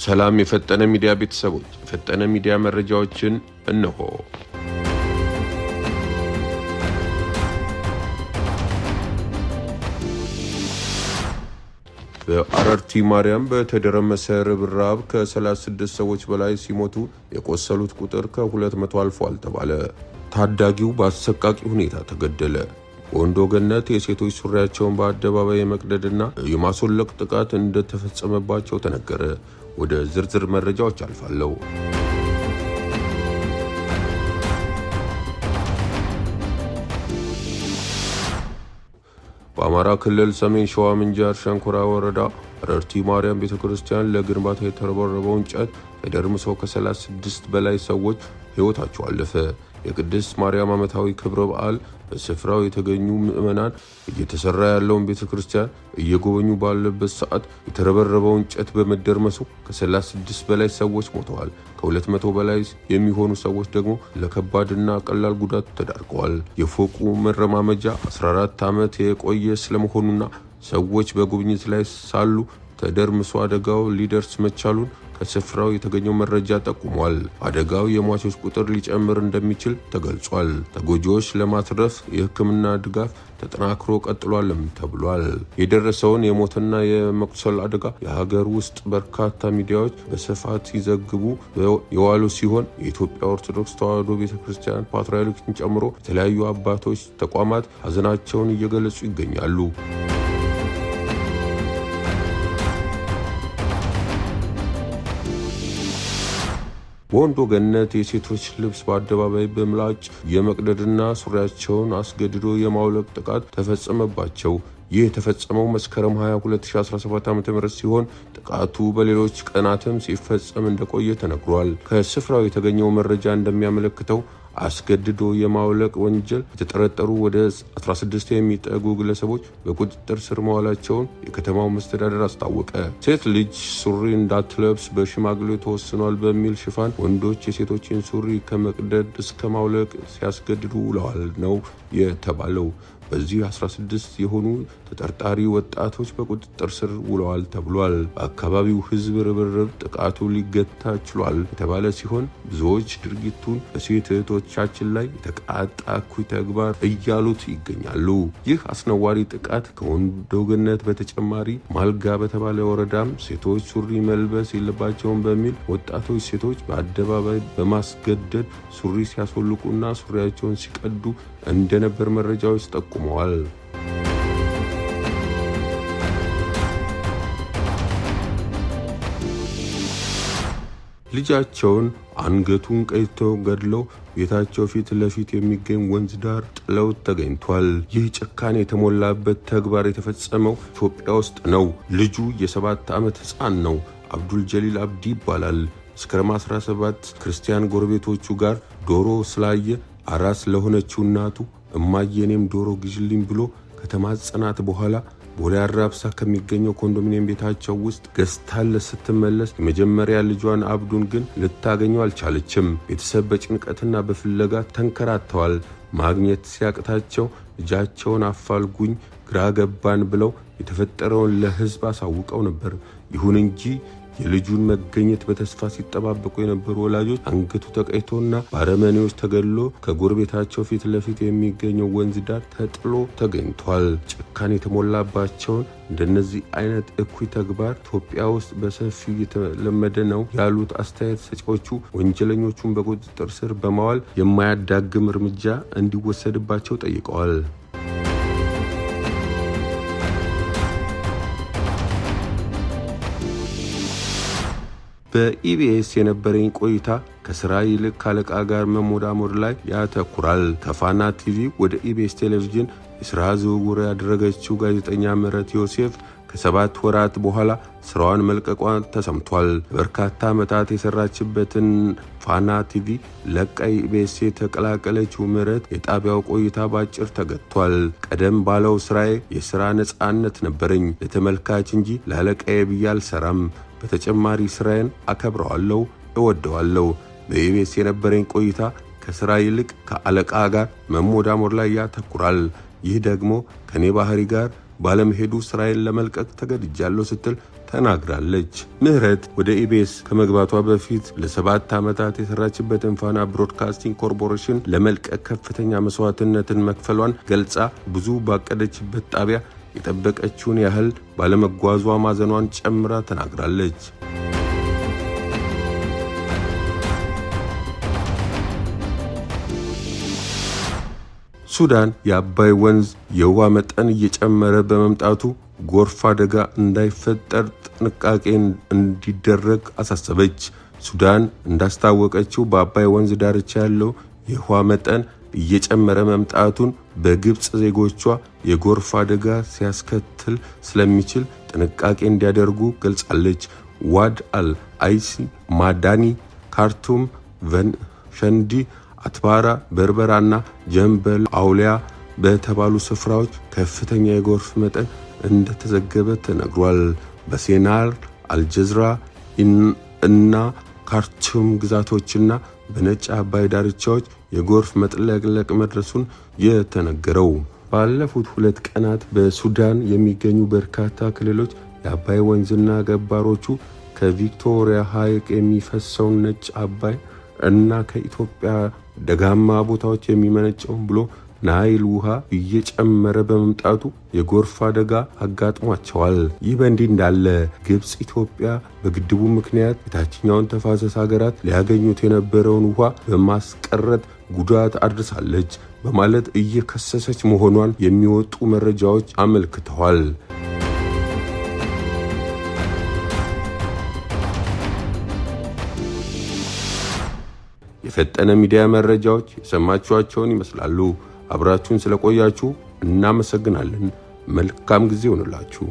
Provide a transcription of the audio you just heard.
ሰላም የፈጠነ ሚዲያ ቤተሰቦች፣ የፈጠነ ሚዲያ መረጃዎችን እነሆ። በአረርቲ ማርያም በተደረመሰ ርብራብ ከ36 ሰዎች በላይ ሲሞቱ የቆሰሉት ቁጥር ከ200 አልፏል ተባለ። ታዳጊው በአሰቃቂ ሁኔታ ተገደለ። በወንዶ ገነት የሴቶች ሱሪያቸውን በአደባባይ የመቅደድና የማስወለቅ ጥቃት እንደተፈጸመባቸው ተነገረ። ወደ ዝርዝር መረጃዎች አልፋለሁ። በአማራ ክልል ሰሜን ሸዋ ምንጃር ሸንኮራ ወረዳ አረርቲ ማርያም ቤተክርስቲያን ለግንባታ የተረበረበው እንጨት ተደርምሶ ከ36 በላይ ሰዎች ሕይወታቸው አለፈ። የቅድስት ማርያም ዓመታዊ ክብረ በዓል በስፍራው የተገኙ ምዕመናን እየተሰራ ያለውን ቤተክርስቲያን እየጎበኙ ባለበት ሰዓት የተረበረበው እንጨት በመደርመሱ ከ36 በላይ ሰዎች ሞተዋል። ከ200 በላይ የሚሆኑ ሰዎች ደግሞ ለከባድና ቀላል ጉዳት ተዳርገዋል። የፎቁ መረማመጃ 14 ዓመት የቆየ ስለመሆኑና ሰዎች በጉብኝት ላይ ሳሉ ተደርምሶ አደጋው ሊደርስ መቻሉን ከስፍራው የተገኘው መረጃ ጠቁሟል። አደጋው የሟቾች ቁጥር ሊጨምር እንደሚችል ተገልጿል። ተጎጂዎች ለማትረፍ የሕክምና ድጋፍ ተጠናክሮ ቀጥሏልም ተብሏል። የደረሰውን የሞትና የመቁሰል አደጋ የሀገር ውስጥ በርካታ ሚዲያዎች በስፋት ሲዘግቡ የዋሉ ሲሆን የኢትዮጵያ ኦርቶዶክስ ተዋሕዶ ቤተክርስቲያን ፓትርያርክን ጨምሮ የተለያዩ አባቶች ተቋማት ሀዘናቸውን እየገለጹ ይገኛሉ። በወንዶ ገነት የሴቶች ልብስ በአደባባይ በምላጭ የመቅደድና ሱሪያቸውን አስገድዶ የማውለቅ ጥቃት ተፈጸመባቸው። ይህ የተፈጸመው መስከረም 22 2017 ዓ.ም ሲሆን ጥቃቱ በሌሎች ቀናትም ሲፈጸም እንደቆየ ተነግሯል። ከስፍራው የተገኘው መረጃ እንደሚያመለክተው አስገድዶ የማውለቅ ወንጀል የተጠረጠሩ ወደ 16 የሚጠጉ ግለሰቦች በቁጥጥር ስር መዋላቸውን የከተማው መስተዳደር አስታወቀ። ሴት ልጅ ሱሪ እንዳትለብስ በሽማግሌ ተወስኗል በሚል ሽፋን ወንዶች የሴቶችን ሱሪ ከመቅደድ እስከ ማውለቅ ሲያስገድዱ ውለዋል ነው የተባለው። በዚህ 16 የሆኑ ተጠርጣሪ ወጣቶች በቁጥጥር ስር ውለዋል ተብሏል። በአካባቢው ሕዝብ ርብርብ ጥቃቱ ሊገታ ችሏል የተባለ ሲሆን ብዙዎች ድርጊቱን በሴት እህቶቻችን ላይ የተቃጣ እኩይ ተግባር እያሉት ይገኛሉ። ይህ አስነዋሪ ጥቃት ከወንዶ ገነት በተጨማሪ ማልጋ በተባለ ወረዳም ሴቶች ሱሪ መልበስ የለባቸውም በሚል ወጣቶች ሴቶች በአደባባይ በማስገደድ ሱሪ ሲያስወልቁና ሱሪያቸውን ሲቀዱ እንደነበር መረጃዎች ጠቁመዋል። ልጃቸውን አንገቱን ቀይተው ገድለው ቤታቸው ፊት ለፊት የሚገኝ ወንዝ ዳር ጥለው ተገኝቷል። ይህ ጭካኔ የተሞላበት ተግባር የተፈጸመው ኢትዮጵያ ውስጥ ነው። ልጁ የ7 ዓመት ሕፃን ነው። አብዱል ጀሊል አብዲ ይባላል። መስከረም 17 ክርስቲያን ጎረቤቶቹ ጋር ዶሮ ስላየ አራስ ለሆነችው እናቱ እማዬ እኔም ዶሮ ግዥልኝ ብሎ ከተማጸናት በኋላ ቦሌ አራብሳ ከሚገኘው ኮንዶሚኒየም ቤታቸው ውስጥ ገዝታለ ስትመለስ የመጀመሪያ ልጇን አብዱን ግን ልታገኘው አልቻለችም። ቤተሰብ በጭንቀትና በፍለጋ ተንከራተዋል። ማግኘት ሲያቅታቸው ልጃቸውን አፋልጉኝ፣ ግራ ገባን ብለው የተፈጠረውን ለሕዝብ አሳውቀው ነበር። ይሁን እንጂ የልጁን መገኘት በተስፋ ሲጠባበቁ የነበሩ ወላጆች አንገቱ ተቀይቶና በአረመኔዎች ተገድሎ ከጎረቤታቸው ፊት ለፊት የሚገኘው ወንዝ ዳር ተጥሎ ተገኝቷል። ጭካኔ የተሞላባቸውን እንደነዚህ አይነት እኩይ ተግባር ኢትዮጵያ ውስጥ በሰፊው የተለመደ ነው ያሉት አስተያየት ሰጪዎቹ ወንጀለኞቹን በቁጥጥር ስር በማዋል የማያዳግም እርምጃ እንዲወሰድባቸው ጠይቀዋል። በኢቢኤስ የነበረኝ ቆይታ ከስራ ይልቅ ካለቃ ጋር መሞዳሞድ ላይ ያተኩራል። ከፋና ቲቪ ወደ ኢቢኤስ ቴሌቪዥን የስራ ዝውውር ያደረገችው ጋዜጠኛ ምህረት ዮሴፍ ከ7 ወራት በኋላ ስራዋን መልቀቋ ተሰምቷል። በርካታ ዓመታት የሰራችበትን ፋና ቲቪ ለቃ ኢቢኤስ የተቀላቀለችው ምህረት የጣቢያው ቆይታ ባጭር ተገጥቷል። ቀደም ባለው ስራዬ የስራ ነጻነት ነበረኝ፣ ለተመልካች እንጂ ላለቃዬ ብዬ አልሰራም። በተጨማሪ ስራዬን አከብረዋለሁ፣ እወደዋለሁ። በኢቢኤስ የነበረኝ ቆይታ ከስራ ይልቅ ከአለቃ ጋር መሞዳሞድ ላይ ያተኩራል። ይህ ደግሞ ከኔ ባህሪ ጋር ባለመሄዱ ስራዬን ለመልቀቅ ተገድጃለሁ ስትል ተናግራለች። ምህረት ወደ ኢቢኤስ ከመግባቷ በፊት ለ7 ዓመታት የሰራችበትን ፋና ብሮድካስቲንግ ኮርፖሬሽን ለመልቀቅ ከፍተኛ መስዋዕትነትን መክፈሏን ገልጻ ብዙ ባቀደችበት ጣቢያ የጠበቀችውን ያህል ባለመጓዟ ማዘኗን ጨምራ ተናግራለች። ሱዳን የአባይ ወንዝ የውሃ መጠን እየጨመረ በመምጣቱ ጎርፍ አደጋ እንዳይፈጠር ጥንቃቄ እንዲደረግ አሳሰበች። ሱዳን እንዳስታወቀችው በአባይ ወንዝ ዳርቻ ያለው የውሃ መጠን እየጨመረ መምጣቱን በግብጽ ዜጎቿ የጎርፍ አደጋ ሲያስከትል ስለሚችል ጥንቃቄ እንዲያደርጉ ገልጻለች። ዋድ አል አይሲ፣ ማዳኒ፣ ካርቱም፣ ሸንዲ፣ አትባራ፣ በርበራና ጀንበል አውሊያ በተባሉ ስፍራዎች ከፍተኛ የጎርፍ መጠን እንደተዘገበ ተነግሯል። በሴናር፣ አልጀዝራ እና ካርቱም ግዛቶችና በነጭ አባይ ዳርቻዎች የጎርፍ መጥለቅለቅ መድረሱን የተነገረው ባለፉት 2 ቀናት በሱዳን የሚገኙ በርካታ ክልሎች የአባይ ወንዝና ገባሮቹ ከቪክቶሪያ ሐይቅ የሚፈሰውን ነጭ አባይ እና ከኢትዮጵያ ደጋማ ቦታዎች የሚመነጨውን ብሎ ናይል ውሃ እየጨመረ በመምጣቱ የጎርፍ አደጋ አጋጥሟቸዋል። ይህ በእንዲህ እንዳለ ግብጽ ኢትዮጵያ በግድቡ ምክንያት የታችኛውን ተፋሰስ ሀገራት ሊያገኙት የነበረውን ውሃ በማስቀረት ጉዳት አድርሳለች በማለት እየከሰሰች መሆኗን የሚወጡ መረጃዎች አመልክተዋል። የፈጠነ ሚዲያ መረጃዎች የሰማችኋቸውን ይመስላሉ። አብራችሁን ስለቆያችሁ እናመሰግናለን። መልካም ጊዜ ሆነላችሁ።